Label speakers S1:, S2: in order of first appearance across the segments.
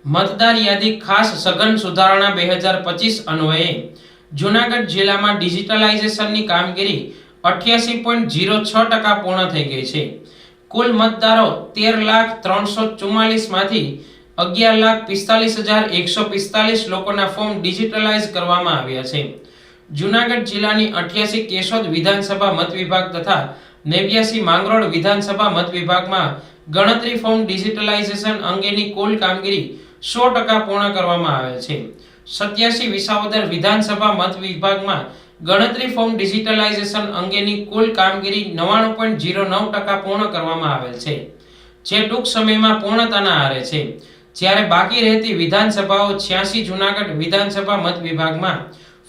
S1: મતદાર યાદી ખાસ સઘન સુધારણા 2025 અન્વયે જૂનાગઢ જિલ્લામાં ડિજિટલાઇઝેશનની કામગીરી 88.06% પૂર્ણ થઈ ગઈ છે. કુલ મતદારો 13,344 માંથી 11,45,145 લોકોના ફોર્મ ડિજિટલાઇઝ કરવામાં આવ્યા છે. જૂનાગઢ જિલ્લાની 88 કેશોદ વિધાનસભા મત વિભાગ તથા 89 માંગરોળ વિધાનસભા મત વિભાગમાં ગણતરી ફોર્મ ડિજિટલાઇઝેશન અંગેની કુલ કામગીરી 100% પૂર્ણ કરવામાં આવેલ છે. 87 વિસાવદર વિધાનસભા મત વિભાગમાં ગણતરી ફોર્મ ડિજિટલાઇઝેશન અંગેની કુલ કામગીરી 99.09% પૂર્ણ કરવામાં આવેલ છે, જે ટૂંક સમયમાં પૂર્ણતાના આરે છે. જ્યારે બાકી રહેતી વિધાનસભાઓ 86 જૂનાગઢ વિધાનસભા મત વિભાગમાં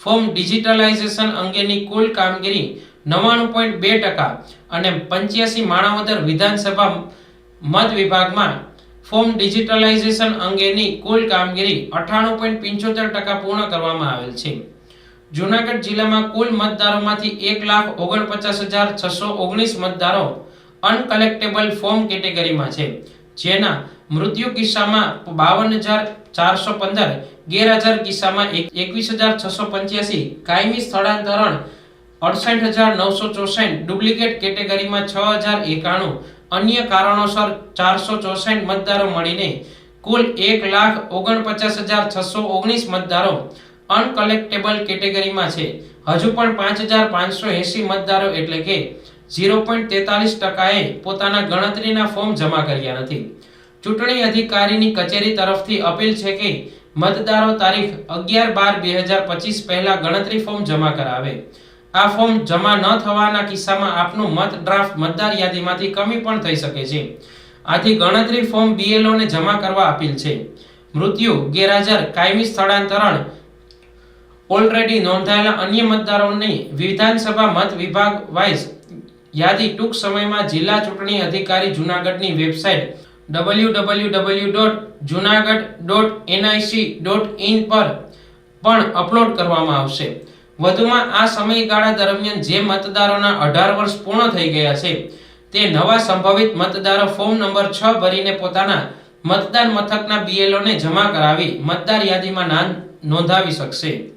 S1: ફોર્મ ડિજિટલાઇઝેશન અંગેની કુલ કામગીરી 99.2% અને 85 માણાવદર વિધાનસભા મત વિભાગમાં ફોર્મ ડિજિટલાઇઝેશન અંગેની કુલ કામગીરી 98.75% પૂર્ણ કરવામાં આવેલ છે. જૂનાગઢ જિલ્લામાં કુલ મતદારોમાંથી 1,49,619 મતદારો અનકલેક્ટેબલ ફોર્મ કેટેગરીમાં છે, જેના મૃત્યુ કિસ્સામાં 52,415, ગેરહાજર કિસ્સામાં 21,685, કાયમી સ્થળાંતરણ 68,964, ડુપ્લિકેટ કેટેગરીમાં 6,091, અન્ય કારણોસર 464 મતદારો મળીને કુલ 1,49,619 મતદારો અનકલેક્ટેબલ કેટેગરીમાં છે. હજુ પણ 5,580 મતદારો એટલે કે 0.43% પોતાના ગણતરીના ફોર્મ જમા કર્યા નથી. ચૂંટણી અધિકારીની કચેરી તરફથી અપીલ છે કે મતદારો તારીખ 11/12/2025 પહેલા ગણતરી ફોર્મ જમા કરાવે. આ ફોર્મ જમા ન થવાના કિસ્સામાં આપનું મત ડ્રાફ્ટ મતદાર યાદીમાંથી કમી પણ થઈ શકે છે. આથી ગણતરી ફોર્મ BLO ને જમા કરવા અપીલ છે. મૃત્યુ, ગેરહાજર, કાયમી સ્થળાંતરણ ઓલરેડી નોંધાયેલા અન્ય મતદારોની વિધાનસભા મત વિભાગ વાઇઝ યાદી ટૂંક સમયમાં જિલ્લા ચૂંટણી અધિકારી જૂનાગઢની વેબસાઇટ www.junagadh.nic.in પર પણ અપલોડ કરવામાં આવશે. વધુમાં આ સમયગાળા દરમિયાન જે મતદારોના 18 વર્ષ પૂર્ણ થઈ ગયા છે તે નવા સંભવિત મતદારો ફોર્મ નંબર 6 ભરીને પોતાના મતદાન મથકના BLO ને જમા કરાવી મતદાર યાદીમાં નામ નોંધાવી શકશે.